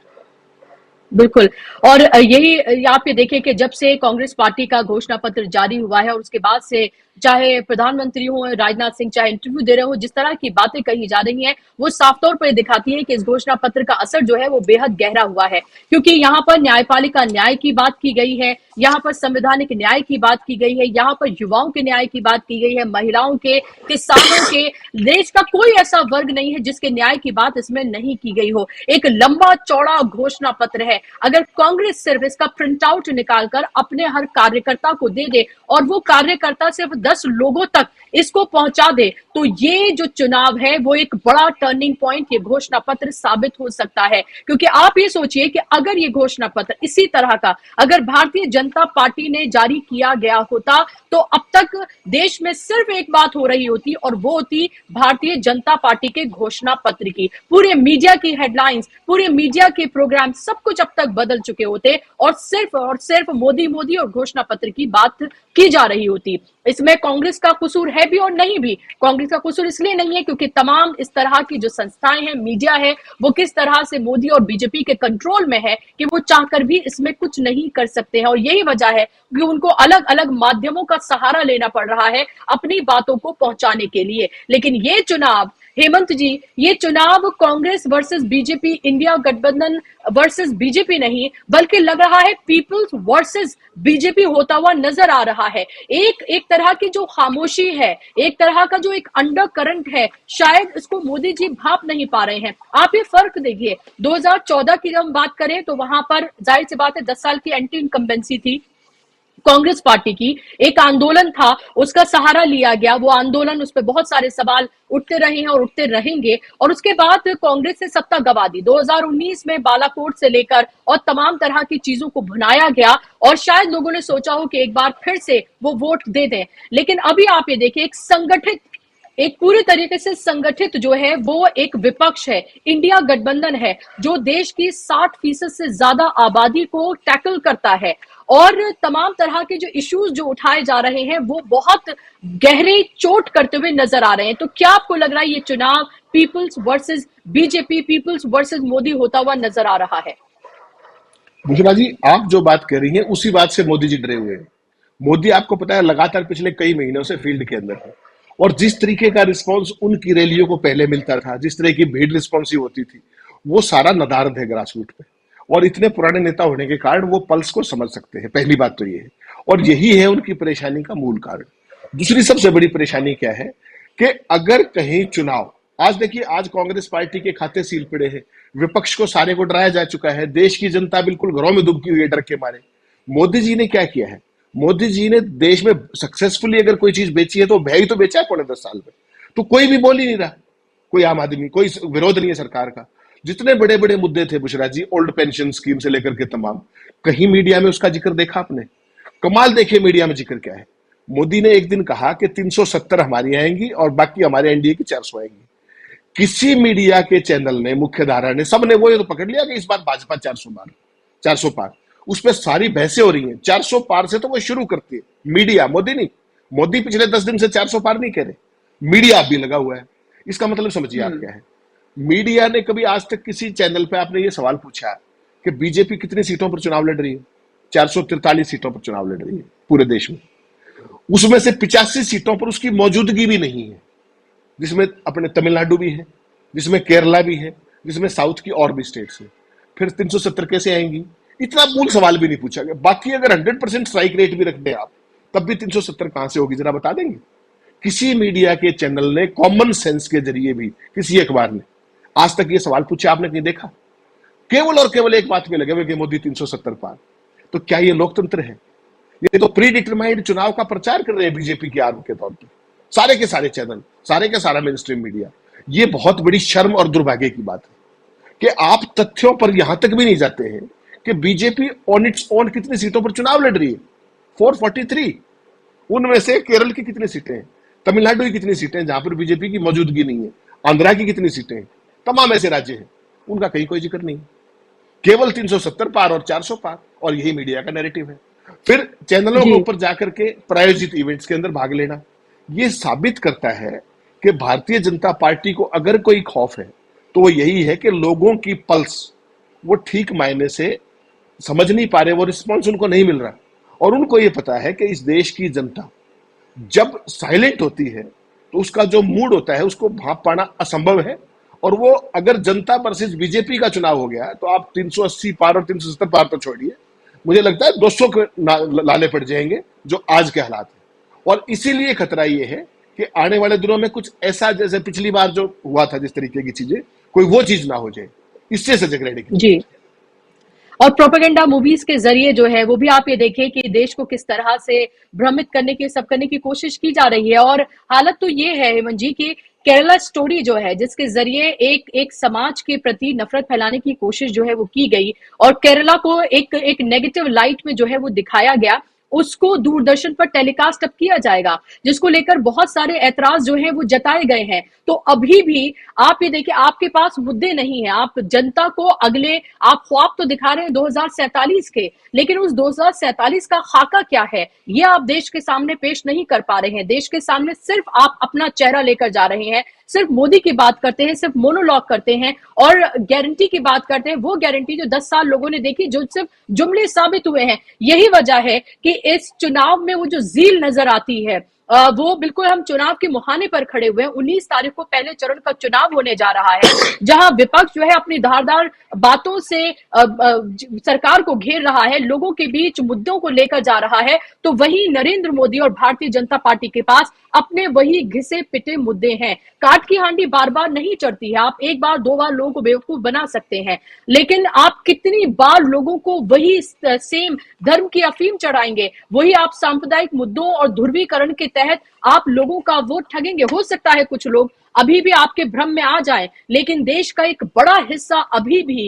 बिल्कुल। और यही आप ये देखिए कि जब से कांग्रेस पार्टी का घोषणा पत्र जारी हुआ है और उसके बाद से चाहे प्रधानमंत्री हो राजनाथ सिंह, चाहे इंटरव्यू दे रहे हो, जिस तरह की बातें कही जा रही हैं वो साफ तौर पर दिखाती है कि इस घोषणा पत्र का असर जो है वो बेहद गहरा हुआ है। क्योंकि यहाँ पर न्यायपालिका न्याय की बात की गई है, यहाँ पर संवैधानिक न्याय की बात की गई है, यहाँ पर युवाओं के न्याय की बात की गई है, महिलाओं के, किसानों के, देश का कोई ऐसा वर्ग नहीं है जिसके न्याय की बात इसमें नहीं की गई हो। एक लंबा चौड़ा घोषणा पत्र है। अगर कांग्रेस सिर्फ इसका प्रिंट आउट निकालकर अपने हर कार्यकर्ता को दे दे और वो कार्यकर्ता सिर्फ 10 लोगों तक इसको पहुंचा दे, तो ये जो चुनाव है वो एक बड़ा टर्निंग पॉइंट ये घोषणा पत्र साबित हो सकता है। क्योंकि आप ये सोचिए कि अगर ये घोषणा पत्र इसी तरह का अगर भारतीय जनता पार्टी ने जारी किया गया होता तो अब तक देश में सिर्फ एक बात हो रही होती और वो होती भारतीय जनता पार्टी के घोषणा पत्र की। पूरे मीडिया की हेडलाइंस, पूरे मीडिया के प्रोग्राम, सब कुछ अब तक बदल चुके होते और सिर्फ मोदी मोदी और घोषणा पत्र की बात की जा रही होती। इसमें कांग्रेस का कसूर है भी और नहीं भी। कांग्रेस का कसूर इसलिए नहीं है क्योंकि तमाम इस तरह की जो संस्थाएं हैं, मीडिया है, वो किस तरह से मोदी और बीजेपी के कंट्रोल में है कि वो चाहकर भी इसमें कुछ नहीं कर सकते हैं। और यही वजह है कि उनको अलग अलग माध्यमों का सहारा लेना पड़ रहा है अपनी बातों को पहुंचाने के लिए। लेकिन ये चुनाव, हेमंत जी, ये चुनाव कांग्रेस वर्सेस बीजेपी, इंडिया गठबंधन वर्सेस बीजेपी नहीं, बल्कि लग रहा है पीपल्स वर्सेस बीजेपी होता हुआ नजर आ रहा है। एक तरह की जो खामोशी है, एक तरह का जो एक अंडर करंट है, शायद इसको मोदी जी भाप नहीं पा रहे हैं। आप ये फर्क देखिए, 2014 की जब हम बात करें तो वहां पर जाहिर सी बात है 10 साल की एंटी इनकम्बेंसी थी कांग्रेस पार्टी की, एक आंदोलन था, उसका सहारा लिया गया, वो आंदोलन, उस पर बहुत सारे सवाल उठते रहे हैं और उठते रहेंगे। और उसके बाद कांग्रेस ने सत्ता गंवा दी। 2019 में बालाकोट से लेकर और तमाम तरह की चीजों को भुनाया गया और शायद लोगों ने सोचा हो कि एक बार फिर से वो वोट दे दें। लेकिन अभी आप ये देखिए, एक संगठित, एक पूरी तरीके से संगठित जो है वो एक विपक्ष है, इंडिया गठबंधन है, जो देश की 60% से ज्यादा आबादी को टैकल करता है और तमाम तरह के जो इश्यूज जो उठाए जा रहे हैं वो बहुत गहरे चोट करते हुए नजर आ रहे हैं। तो क्या आपको लग रहा है ये चुनाव peoples versus BJP, peoples versus Modi होता हुआ नजर आ रहा है? भूषणा जी, आप जो बात कह रही हैं उसी बात से मोदी जी डरे हुए हैं। मोदी, आपको पता है, लगातार पिछले कई महीनों से फील्ड के अंदर है और जिस तरीके का रिस्पांस उनकी रैलियों को पहले मिलता था, जिस तरह की भीड़ रिस्पॉन्सिव होती थी, वो सारा नदारद है ग्रास रूट पे। और इतने पुराने नेता होने के कारण वो पल्स को समझ सकते हैं। पहली बात तो ये है, और यही है उनकी परेशानी का मूल कारण। दूसरी सबसे बड़ी परेशानी क्या है कि अगर कहीं चुनाव, आज देखिए, आज कांग्रेस पार्टी के खाते सील पड़े हैं, विपक्ष को सारे को डराया जा चुका है, देश की जनता बिल्कुल घरों में दुबकी हुई है डर के मारे। मोदी जी ने क्या किया है? मोदी जी ने देश में सक्सेसफुली अगर कोई चीज बेची है तो भय ही तो बेचा है पौने 10 साल में। तो कोई भी बोल ही नहीं रहा, कोई आम आदमी, कोई विरोध नहीं है सरकार का। जितने बड़े बड़े मुद्दे थे बुशरा जी, ओल्ड पेंशन स्कीम से लेकर के तमाम, कहीं मीडिया में उसका जिक्र देखा आपने? कमाल देखिए मीडिया में जिक्र क्या है। मोदी ने एक दिन कहा कि 370 हमारी आएंगी और बाकी हमारे एनडीए की 400 आएंगी। किसी मीडिया के चैनल ने, मुख्य धारा ने, सबने वो ये तो पकड़ लिया कि इस बार भाजपा 400 पार। उस पर सारी बहसें हो रही हैं। 400 पार से तो वो शुरू करती है मीडिया, मोदी नहीं। मोदी पिछले 10 दिन से 400 पार नहीं कह रहे, मीडिया भी लगा हुआ है। इसका मतलब समझिए आप क्या है। मीडिया ने कभी आज तक किसी चैनल पे आपने ये सवाल पूछा कि बीजेपी कितनी सीटों पर चुनाव लड़ रही है? 443 सीटों पर चुनाव लड़ रही है पूरे देश में। उसमें से 85 सीटों पर उसकी मौजूदगी भी नहीं है, जिसमें अपने तमिलनाडु भी है, जिसमें केरला भी है, जिसमें साउथ की और भी स्टेट्स है। फिर 370 कैसे आएंगी? इतना मूल सवाल भी नहीं पूछा गया। बाकी अगर 100% स्ट्राइक रेट भी रख दें आप, तब भी 370 कहां से होगी, जरा बता देंगे? किसी मीडिया के चैनल ने, कॉमन सेंस के जरिए भी किसी अखबार ने आज तक ये सवाल पूछा आपने कहीं देखा? केवल और केवल एक बात में लगे हुए कि मोदी 370 पार। तो क्या ये लोकतंत्र है? ये तो प्री डिटरमाइंड चुनाव का प्रचार कर रहे हैं बीजेपी के आरोप के तौर पर सारे के सारे चैनल, सारे के सारा मेन स्ट्रीम मीडिया। ये बहुत बड़ी शर्म और दुर्भाग्य की बात है कि आप तथ्यों पर यहां तक भी नहीं जाते हैं कि बीजेपी ऑन इट्स ओन कितनी सीटों पर चुनाव लड़ रही है। 443। उनमें से केरल की कितनी सीटें हैं, तमिलनाडु की कितनी सीटें हैं जहां पर बीजेपी की मौजूदगी नहीं है, आंध्रा की कितनी सीटें हैं, तमाम ऐसे राज्य हैं, उनका कहीं कोई जिक्र नहीं। केवल 370 पार और 400 पार, और यही मीडिया का नैरेटिव है। फिर चैनलों जी के ऊपर जाकर के प्रायोजित इवेंट्स के अंदर भाग लेना, ये साबित करता है कि भारतीय जनता पार्टी को अगर कोई खौफ है तो वो यही है कि लोगों की पल्स वो ठीक मायने से समझ नहीं पा रहे, वो रिस्पॉन्स उनको नहीं मिल रहा। और उनको ये पता है कि इस देश की जनता जब साइलेंट होती है तो उसका जो मूड होता है उसको भांप पाना असंभव है। और वो अगर जनता वर्सेस बीजेपी का चुनाव हो गया तो आप 380 पार और 370 पार तो छोड़िए, मुझे लगता है 200 के लाने पड़ जाएंगे जो आज के हालात है। और इसीलिए खतरा ये है कि आने वाले दिनों में कुछ ऐसा, जैसे पिछली बार जो हुआ था जिस तरीके की चीजें, कोई वो चीज ना हो जाए। इससे सजग रहने की जी। और प्रोपेगेंडा मूवीज के जरिए जो है वो भी आप ये देखें कि देश को किस तरह से भ्रमित करने की, सब करने की कोशिश की जा रही है। और हालत तो ये है हेमंत जी की केरला स्टोरी जो है, जिसके जरिए एक एक समाज के प्रति नफरत फैलाने की कोशिश जो है वो की गई और केरला को एक नेगेटिव लाइट में जो है वो दिखाया गया, उसको दूरदर्शन पर टेलीकास्ट अब किया जाएगा, जिसको लेकर बहुत सारे ऐतराज जो हैं वो जताए गए हैं। तो अभी भी आप ये देखिए, आपके पास मुद्दे नहीं है, आप जनता को अगले, आप ख्वाब तो दिखा रहे हैं 2047 के, लेकिन उस 2047 का खाका क्या है ये आप देश के सामने पेश नहीं कर पा रहे हैं। देश के सामने सिर्फ आप अपना चेहरा लेकर जा रहे हैं, सिर्फ मोदी की बात करते हैं, सिर्फ मोनोलॉग करते हैं और गारंटी की बात करते हैं। वो गारंटी जो 10 साल लोगों ने देखी, जो सिर्फ जुमले साबित हुए हैं। यही वजह है कि इस चुनाव में वो जो जील नजर आती है, वो बिल्कुल हम चुनाव के मुहाने पर खड़े हुए हैं। 19 तारीख को पहले चरण का चुनाव होने जा रहा है, जहां विपक्ष जो है अपनी धारदार बातों से सरकार को घेर रहा है, लोगों के बीच मुद्दों को लेकर जा रहा है। तो वही नरेंद्र मोदी और भारतीय जनता पार्टी के पास अपने वही घिसे पिटे मुद्दे हैं। काट की हांडी बार बार नहीं चढ़ती है, आप एक बार दो बार लोगों को बेवकूफ बना सकते हैं, लेकिन आप कितनी बार लोगों को वही सेम धर्म की अफीम चढ़ाएंगे, वही आप सांप्रदायिक मुद्दों और ध्रुवीकरण के तहत आप लोगों का वोट ठगेंगे। हो सकता है कुछ लोग अभी भी आपके भ्रम में आ जाए, लेकिन देश का एक बड़ा हिस्सा अभी भी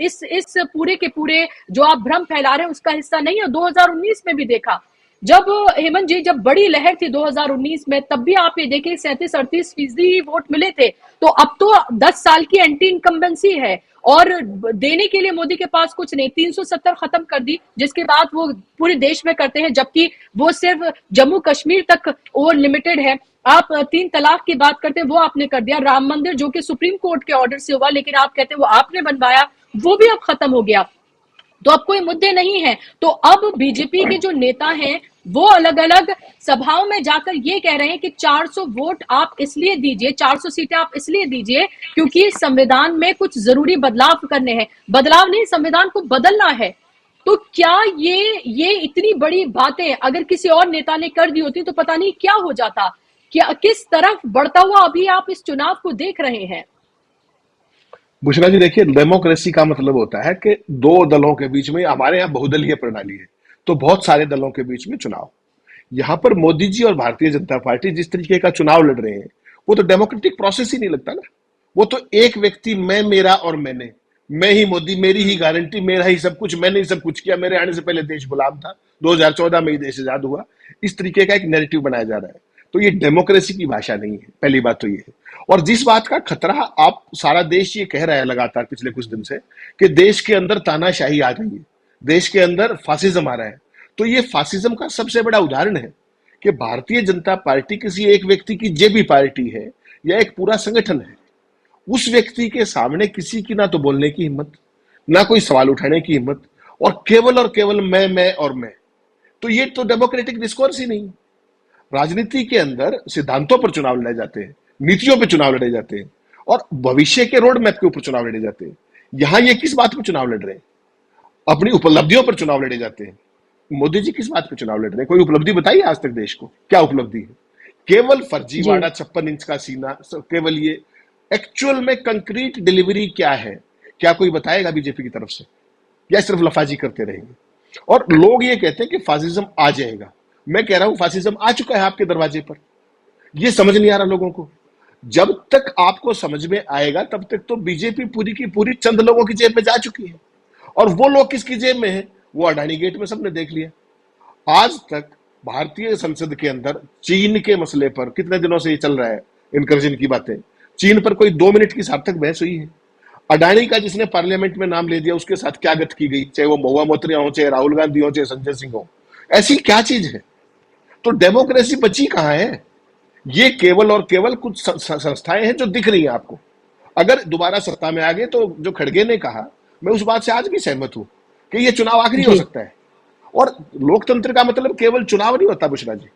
इस पूरे के पूरे जो आप भ्रम फैला रहे हैं उसका हिस्सा नहीं है। 2019 में भी देखा, जब हेमंत जी, जब बड़ी लहर थी 2019 में, तब भी आप ये देखिए 37-38% ही वोट मिले थे। तो अब तो 10 साल की एंटी इनकम्बेंसी है और देने के लिए मोदी के पास कुछ नहीं। 370 खत्म कर दी, जिसके बाद वो पूरे देश में करते हैं, जबकि वो सिर्फ जम्मू कश्मीर तक वो लिमिटेड है। आप 3 तलाक की बात करते हैं, वो आपने कर दिया। राम मंदिर जो कि सुप्रीम कोर्ट के ऑर्डर से हुआ, लेकिन आप कहते हैं वो आपने बनवाया, वो भी अब खत्म हो गया। तो अब कोई मुद्दे नहीं है। तो अब बीजेपी के जो नेता हैं वो अलग अलग सभाओं में जाकर ये कह रहे हैं कि 400 वोट आप इसलिए दीजिए, 400 सीटें आप इसलिए दीजिए क्योंकि संविधान में कुछ जरूरी बदलाव करने हैं। बदलाव नहीं, संविधान को बदलना है। तो क्या ये इतनी बड़ी बातें अगर किसी और नेता ने कर दी होती तो पता नहीं क्या हो जाता। क्या किस तरफ बढ़ता हुआ अभी आप इस चुनाव को देख रहे हैं? बुशरा जी, देखिए, डेमोक्रेसी का मतलब होता है कि दो दलों के बीच में, हमारे यहाँ बहुदलीय प्रणाली है तो बहुत सारे दलों के बीच में चुनाव। यहाँ पर मोदी जी और भारतीय जनता पार्टी जिस तरीके का चुनाव लड़ रहे हैं वो तो डेमोक्रेटिक प्रोसेस ही नहीं लगता ना। वो तो एक व्यक्ति, मैं, मेरा और मैंने, मैं ही मोदी, मेरी ही गारंटी, मेरा ही सब कुछ, मैंने ही सब कुछ किया, मेरे आने से पहले देश गुलाम था, 2014 में ही देश आजाद हुआ, इस तरीके का एक नैरेटिव बनाया जा रहा है। तो ये डेमोक्रेसी की भाषा नहीं है, पहली बात तो ये है। और जिस बात का खतरा, आप सारा देश ये कह रहा है लगातार पिछले कुछ दिन से कि देश के अंदर तानाशाही आ रही है, देश के अंदर फासिज्म आ रहा है, तो ये फासिज्म का सबसे बड़ा उदाहरण है कि भारतीय जनता पार्टी किसी एक व्यक्ति की जेबी पार्टी है या एक पूरा संगठन है। उस व्यक्ति के सामने किसी की ना तो बोलने की हिम्मत, ना कोई सवाल उठाने की हिम्मत, और केवल मैं और मैं। तो ये तो डेमोक्रेटिक डिस्कोर्स ही नहीं। राजनीति के अंदर सिद्धांतों पर चुनाव लड़े जाते हैं, नीतियों पर चुनाव लड़े जाते हैं और भविष्य के रोड मैप के ऊपर चुनाव लड़े जाते हैं। यहां ये किस बात पर चुनाव लड़ रहे हैं? अपनी उपलब्धियों पर चुनाव लड़े जाते हैं। मोदी जी किस बात पर चुनाव लड़ रहे हैं? कोई उपलब्धि बताइए आज तक देश को, क्या उपलब्धि है? केवल फर्जीवाड़ा, 56 इंच का सीना, केवल ये। एक्चुअल में कंक्रीट डिलीवरी क्या है? क्या कोई बताएगा बीजेपी की तरफ से, या सिर्फ लफाजी करते रहेंगे? और लोग ये कहते हैं कि फासिज्म आ जाएगा। मैं कह रहा हूं फासिज्म आ चुका है आपके दरवाजे पर, ये समझ नहीं आ रहा लोगों को। जब तक आपको समझ में आएगा तब तक तो बीजेपी पूरी की पूरी चंद लोगों की जेब में जा चुकी है। और वो लोग किसकी जेब में है, वो अडानी गेट में सबने देख लिया। आज तक भारतीय संसद के अंदर चीन के मसले पर कितने दिनों से ये चल रहा है, इनकर्जन की बातें, चीन पर कोई 2 मिनट की सार्थक बहस हुई है? अडानी का जिसने पार्लियामेंट में नाम ले दिया उसके साथ क्या गत की गई, चाहे वो महुआ मोत्रिया हो, चाहे राहुल गांधी हो, चाहे संजय सिंह हो, ऐसी क्या चीज है? तो डेमोक्रेसी बची कहां है? ये केवल और केवल कुछ संस्थाएं हैं जो दिख रही हैं आपको। अगर दोबारा सत्ता में आ गए तो जो खड़गे ने कहा, मैं उस बात से आज भी सहमत हूं कि ये चुनाव आखिरी हो जी। सकता है। और लोकतंत्र का मतलब केवल चुनाव नहीं होता बुशरा जी।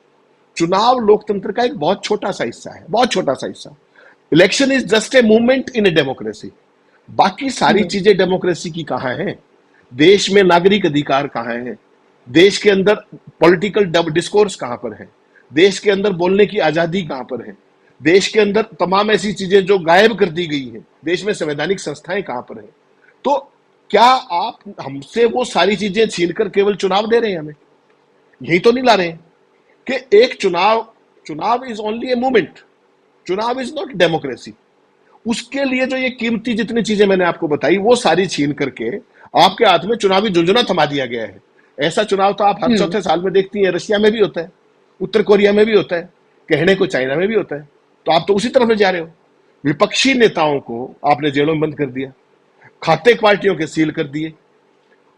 चुनाव लोकतंत्र का एक बहुत छोटा सा हिस्सा है, बहुत छोटा सा हिस्सा। Election is just a movement in a democracy. बाकी सारी चीजें डेमोक्रेसी की कहां हैं? देश में नागरिक अधिकार कहां है? देश के अंदर पॉलिटिकल डिस्कोर्स कहां पर है? देश के अंदर बोलने की आजादी कहां पर है? देश के अंदर तमाम ऐसी चीजें जो गायब कर दी गई हैं, देश में संवैधानिक संस्थाएं कहां पर है? तो क्या आप हमसे वो सारी चीजें छीनकर केवल चुनाव दे रहे हैं हमें? यही तो नहीं ला रहे हैं कि एक चुनाव इज ओनली ए मूवमेंट, चुनाव इज नॉट डेमोक्रेसी। उसके लिए जो ये कीमती जितनी चीजें मैंने आपको बताई वो सारी छीन करके आपके हाथ में चुनावी झुंझुना थमा दिया गया है। ऐसा चुनाव तो आप हर चौथे साल में देखती हैं, रशिया में भी होता है, उत्तर कोरिया में भी होता है, कहने को चाइना में भी होता है। तो आप तो उसी तरफ जा रहे हो। विपक्षी नेताओं को आपने जेलों में बंद कर दिया, खाते पार्टियों के सील कर दिए।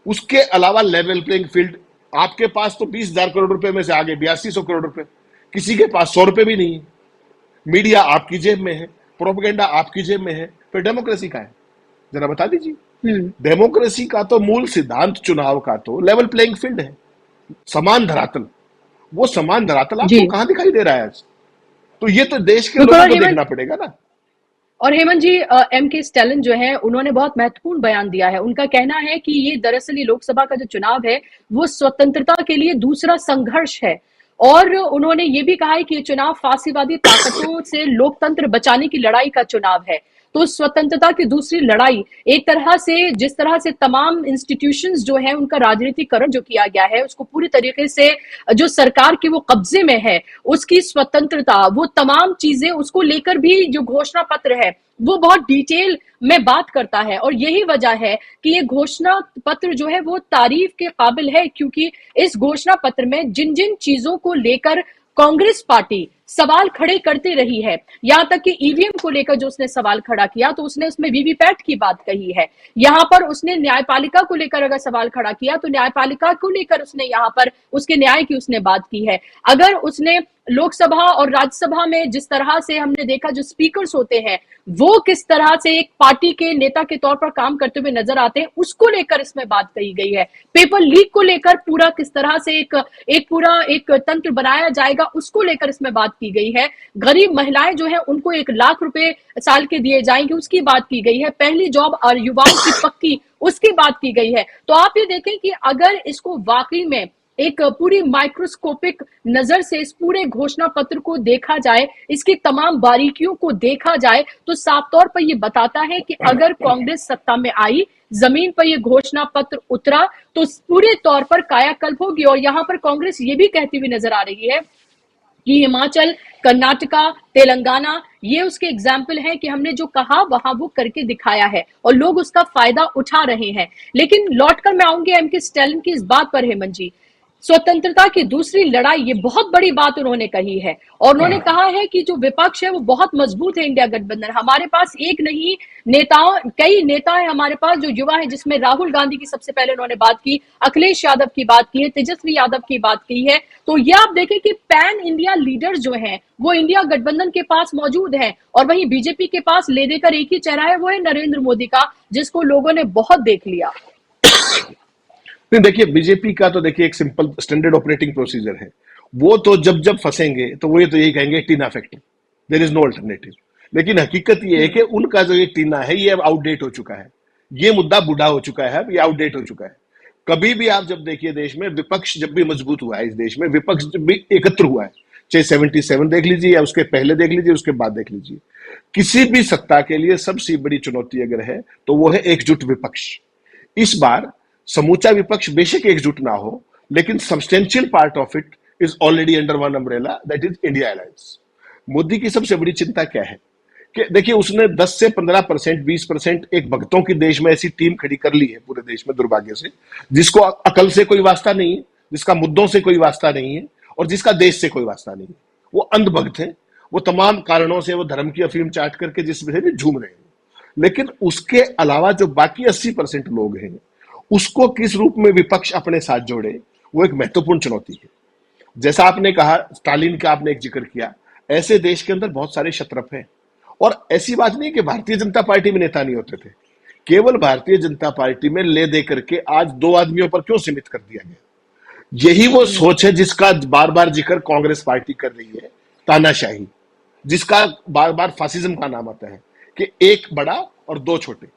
उसके अलावा लेवल प्लेइंग फील्ड, आपके पास तो 20,000 करोड़ रुपए में से आगे 8200 करोड़ रुपए, किसी के पास 100 रुपए भी नहीं है। मीडिया आपकी जेब में है, प्रोपेगेंडा आपकी जेब में है, फिर डेमोक्रेसी का है? जरा बता दीजिए। डेमोक्रेसी का तो मूल सिद्धांत चुनाव का तो लेवल प्लेइंग फील्ड है, समान धरातल। वो समान धरातल आपको जी। कहां दिखाई दे रहा है आज? तो ये तो देश के बिल्कुल। लोगों और को हेमंत देखना पड़ेगा ना। और हेमंत जी, एम के स्टालिन जो है उन्होंने बहुत महत्वपूर्ण बयान दिया है। उनका कहना है कि ये दरअसल ये लोकसभा का जो चुनाव है वो स्वतंत्रता के लिए दूसरा संघर्ष है। और उन्होंने ये भी कहा है कि ये चुनाव फासीवादी ताकतों से लोकतंत्र बचाने की लड़ाई का चुनाव है। तो स्वतंत्रता की दूसरी लड़ाई एक तरह से, जिस तरह से तमाम इंस्टीट्यूशंस जो है उनका राजनीतिकरण जो किया गया है, उसको पूरी तरीके से जो सरकार के वो कब्जे में है, उसकी स्वतंत्रता, वो तमाम चीजें, उसको लेकर भी जो घोषणा पत्र है वो बहुत डिटेल में बात करता है। और यही वजह है कि ये घोषणा पत्र जो है वो तारीफ के काबिल है, क्योंकि इस घोषणा पत्र में जिन जिन चीजों को लेकर कांग्रेस पार्टी सवाल खड़े करती रही है, यहां तक कि ईवीएम को लेकर जो उसने सवाल खड़ा किया तो उसने उसमें वीवीपैट की बात कही है। यहां पर उसने न्यायपालिका को लेकर अगर सवाल खड़ा किया तो न्यायपालिका को लेकर उसने यहां पर उसके न्याय की उसने बात की है। अगर उसने लोकसभा और राज्यसभा में जिस तरह से हमने देखा जो स्पीकर्स होते हैं वो किस तरह से एक पार्टी के नेता के तौर पर काम करते हुए नजर आते हैं, उसको लेकर इसमें बात कही गई है। पेपर लीक को लेकर पूरा किस तरह से एक पूरा एक तंत्र बनाया जाएगा उसको लेकर इसमें बात की गई है। गरीब महिलाएं जो है उनको 1 लाख रुपए साल के दिए जाएंगे उसकी बात की गई है। पहली जॉब और युवाओं की पक्की उसकी बात की गई है। तो आप ये देखें कि अगर इसको वाकई में एक पूरी माइक्रोस्कोपिक नजर से इस पूरे घोषणा पत्र को देखा जाए, इसकी तमाम बारीकियों को देखा जाए, तो साफ तौर पर यह बताता है कि अगर कांग्रेस सत्ता में आई, जमीन पर यह घोषणा पत्र उतरा, तो पूरे तौर पर कायाकल्प होगी। और यहां पर कांग्रेस ये भी कहती हुई नजर आ रही है कि हिमाचल, कर्नाटका, तेलंगाना ये उसके एग्जाम्पल है कि हमने जो कहा वहां वो करके दिखाया है और लोग उसका फायदा उठा रहे हैं। लेकिन लौटकर मैं आऊंगी एम के स्टालिन की इस बात पर हेमंत जी, स्वतंत्रता की दूसरी लड़ाई, ये बहुत बड़ी बात उन्होंने कही है। और उन्होंने कहा है कि जो विपक्ष है वो बहुत मजबूत है, इंडिया गठबंधन। हमारे पास एक नहीं कई नेता है हमारे पास जो युवा है, जिसमें राहुल गांधी की सबसे पहले उन्होंने बात की, अखिलेश यादव की बात की है, तेजस्वी यादव की बात की है। तो ये आप देखें कि पैन इंडिया लीडर्स जो हैं वो इंडिया गठबंधन के पास मौजूद है। और वहीं बीजेपी के पास ले देकर एक ही चेहरा है, वो है नरेंद्र मोदी का, जिसको लोगों ने बहुत देख लिया। नहीं, देखिए बीजेपी का तो देखिए एक सिंपल स्टैंडर्ड ऑपरेटिंग प्रोसीजर है। वो तो जब जब फंसेंगे तो वो ये तो यही कहेंगे TINA factor, there is no alternative. लेकिन हकीकत ये है कि उनका जो ये टीना है ये अब आउटडेट हो चुका है, ये मुद्दा बूढ़ा हो चुका है, अब ये आउटडेट हो चुका है। कभी भी आप जब देखिए देश में विपक्ष जब भी मजबूत हुआ है, इस देश में विपक्ष जब भी एकत्र हुआ है, चाहे 77 देख लीजिए या उसके पहले देख लीजिए, उसके बाद देख लीजिए, किसी भी सत्ता के लिए सबसे बड़ी चुनौती अगर है तो वो है एकजुट विपक्ष। इस बार समूचा विपक्ष बेशक एकजुट ना हो, लेकिन substantial part of it is already under one umbrella, that is India alliance. Modi की सबसे बड़ी चिंता क्या है कि देखिए, उसने 10 से 15%, 20% एक भक्तों की देश में ऐसी टीम खड़ी कर ली है पूरे देश में, दुर्भाग्य से, जिसको अकल से कोई वास्ता नहीं है, जिसका मुद्दों से कोई वास्ता नहीं है और जिसका देश से कोई वास्ता नहीं है। वो अंधभक्त है, वो तमाम कारणों से वो धर्म की अफीम चाट करके जिस वजह से झूम रहे हैं। लेकिन उसके अलावा जो बाकी 80% लोग हैं, उसको किस रूप में विपक्ष अपने साथ जोड़े, वो एक महत्वपूर्ण चुनौती है। जैसा आपने कहा, स्टालिन का आपने एक जिक्र किया, ऐसे देश के अंदर बहुत सारे शत्रप हैं। और ऐसी बात नहीं कि भारतीय जनता पार्टी में नेता नहीं होते थे, केवल भारतीय जनता पार्टी में ले दे करके आज 2 आदमियों पर क्यों सीमित कर दिया गया। यही वो सोच है जिसका बार बार जिक्र कांग्रेस पार्टी कर रही है, तानाशाही, जिसका बार बार फासिज्म का नाम आता है कि एक बड़ा और 2 छोटे।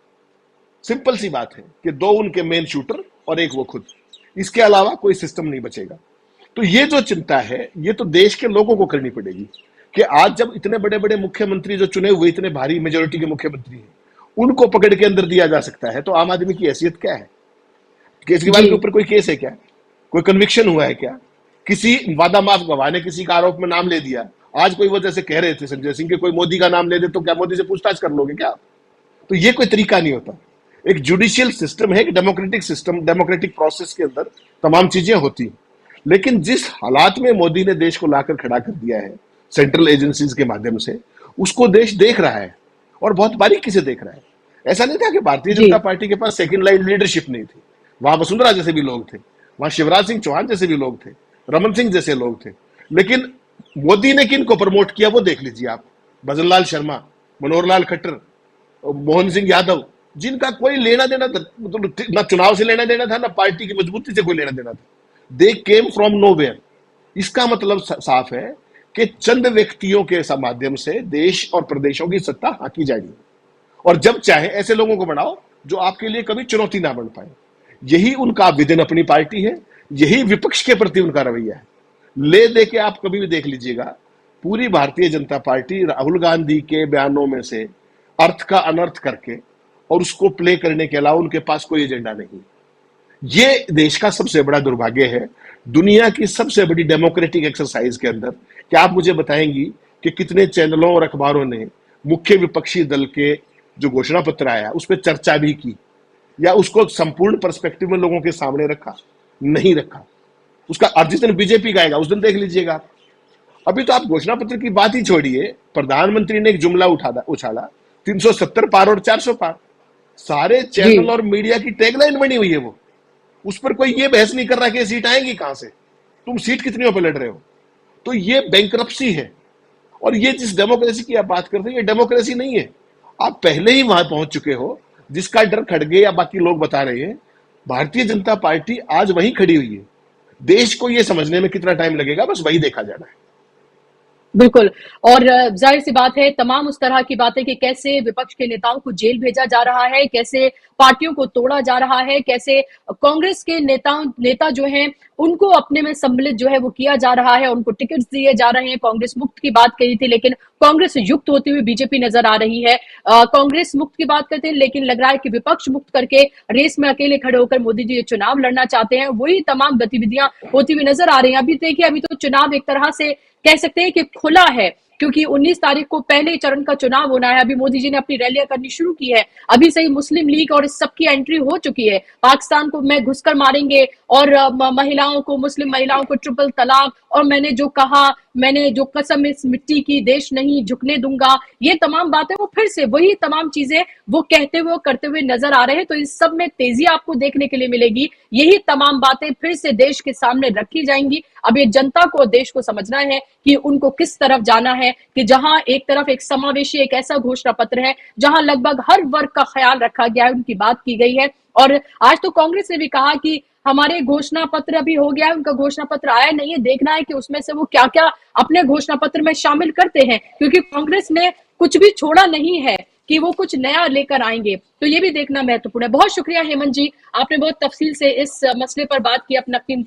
सिंपल सी बात है कि 2 उनके मेन शूटर और 1 वो खुद, इसके अलावा कोई सिस्टम नहीं बचेगा। तो ये जो चिंता है, ये तो देश के लोगों को करनी पड़ेगी कि आज जब इतने बड़े बड़े मुख्यमंत्री जो चुने हुए, इतने भारी मेजोरिटी के मुख्यमंत्री हैं, उनको पकड़ के अंदर दिया जा सकता है, तो आम आदमी की हैसियत क्या है? केजरीवाल के ऊपर कोई केस है क्या? कोई कन्विक्शन हुआ है क्या? किसी वादा माफ गवाह ने किसी का आरोप में नाम ले दिया, आज कोई वो जैसे कह रहे थे संजय सिंह के कोई मोदी का नाम ले दे तो क्या मोदी से पूछताछ कर लोगे क्या? तो ये कोई तरीका नहीं होता। एक जुडिशियल सिस्टम है, एक डेमोक्रेटिक सिस्टम, डेमोक्रेटिक प्रोसेस के अंदर तमाम चीजें होती। लेकिन जिस हालात में मोदी ने देश को लाकर खड़ा कर दिया है सेंट्रल एजेंसीज के माध्यम से, उसको देश देख रहा है और बहुत बारीकी से देख रहा है। ऐसा नहीं था कि भारतीय जनता पार्टी के पास सेकंड लाइन लीडरशिप नहीं थी। वहां वसुंधरा जैसे भी लोग थे, वहां शिवराज सिंह चौहान जैसे भी लोग थे, रमन सिंह जैसे लोग थे। लेकिन मोदी ने किन को प्रमोट किया वो देख लीजिए आप, भजन लाल शर्मा, मनोहर लाल खट्टर, मोहन सिंह यादव, जिनका कोई लेना देना ना चुनाव से लेना देना था, ना पार्टी की मजबूती से कोई लेना देना था। दे केम फ्रॉम नोवेयर। इसका मतलब साफ है कि चंद व्यक्तियों के माध्यम से देश और प्रदेशों की सत्ता हाकी जाएगी, और जब चाहे ऐसे लोगों को बनाओ जो आपके लिए कभी चुनौती ना बन पाए। यही उनका विदिन अपनी पार्टी है, यही विपक्ष के प्रति उनका रवैया है। ले दे के आप कभी भी देख लीजिएगा, पूरी भारतीय जनता पार्टी राहुल गांधी के बयानों में से अर्थ का अनर्थ करके और उसको प्ले करने के अलावा उनके पास कोई एजेंडा नहीं। ये देश का सबसे बड़ा दुर्भाग्य है। दुनिया की सबसे बड़ी डेमोक्रेटिक एक्सरसाइज के अंदर क्या आप मुझे बताएंगी कि कितने चैनलों और अखबारों ने मुख्य विपक्षी दल के जो घोषणा पत्र आया उस पर चर्चा भी की, या उसको संपूर्ण पर्सपेक्टिव में लोगों के सामने रखा? नहीं रखा। उसका और जिस दिन बीजेपी का आएगा उस दिन देख लीजिएगा। अभी तो आप घोषणा पत्र की बात ही छोड़िए, प्रधानमंत्री ने एक जुमला उछाला 370 पार और 400 पार। सारे चैनल और मीडिया की टैगलाइन बनी हुई है वो। उस पर कोई ये बहस नहीं कर रहा कि सीट आएंगी कहां से, तुम सीट कितनी पे लड़ रहे हो। तो ये बैंकरप्सी है। और ये जिस डेमोक्रेसी की आप बात करते हैं, ये डेमोक्रेसी नहीं है। आप पहले ही वहां पहुंच चुके हो जिसका डर खड़गे या बाकी लोग बता रहे हैं। भारतीय जनता पार्टी आज वहीं खड़ी हुई है। देश को ये समझने में कितना टाइम लगेगा, बस वही देखा जाना है। बिल्कुल। और जाहिर सी बात है, तमाम उस तरह की बातें कि कैसे विपक्ष के नेताओं को जेल भेजा जा रहा है, कैसे पार्टियों को तोड़ा जा रहा है, कैसे कांग्रेस के नेता जो हैं उनको अपने में सम्मिलित जो है वो किया जा रहा है, उनको टिकट्स दिए जा रहे हैं। कांग्रेस मुक्त की बात कही थी, लेकिन कांग्रेस युक्त होती हुई बीजेपी नजर आ रही है। कांग्रेस मुक्त की बात करते हैं, लेकिन लग रहा है कि विपक्ष मुक्त करके रेस में अकेले खड़े होकर मोदी जी ये चुनाव लड़ना चाहते हैं। वही तमाम गतिविधियां होती हुई नजर आ रही हैं। अभी देखिए, अभी तो चुनाव एक तरह से कह सकते हैं कि खुला है, क्योंकि 19 तारीख को पहले चरण का चुनाव होना है। अभी मोदी जी ने अपनी रैलियां करनी शुरू की है। अभी से ही मुस्लिम लीग और इस सबकी एंट्री हो चुकी है। पाकिस्तान को मैं घुसकर मारेंगे और महिलाओं को, मुस्लिम महिलाओं को ट्रिपल तलाक, और मैंने जो कहा, मैंने जो कसम इस मिट्टी की देश नहीं झुकने दूंगा, ये तमाम बातें वो फिर से वही तमाम चीजें वो कहते हुए करते हुए नजर आ रहे हैं। तो इस सब में तेजी आपको देखने के लिए मिलेगी। यही तमाम बातें फिर से देश के सामने रखी जाएंगी। अब ये जनता को, देश को समझना है कि उनको किस तरफ जाना है, कि जहां एक तरफ एक समावेशी, एक ऐसा घोषणा पत्र है जहां लगभग हर वर्ग का ख्याल रखा गया है, उनकी बात की गई है। और आज तो कांग्रेस ने भी कहा कि हमारे घोषणा पत्र अभी हो गया है, उनका घोषणा पत्र आया नहीं है, देखना है कि उसमें से वो क्या क्या अपने घोषणा पत्र में शामिल करते हैं, क्योंकि कांग्रेस ने कुछ भी छोड़ा नहीं है कि वो कुछ नया लेकर आएंगे। तो ये भी देखना महत्वपूर्ण है। बहुत शुक्रिया हेमंत जी, आपने बहुत तफसील से इस मसले पर बात की, अपना कीमती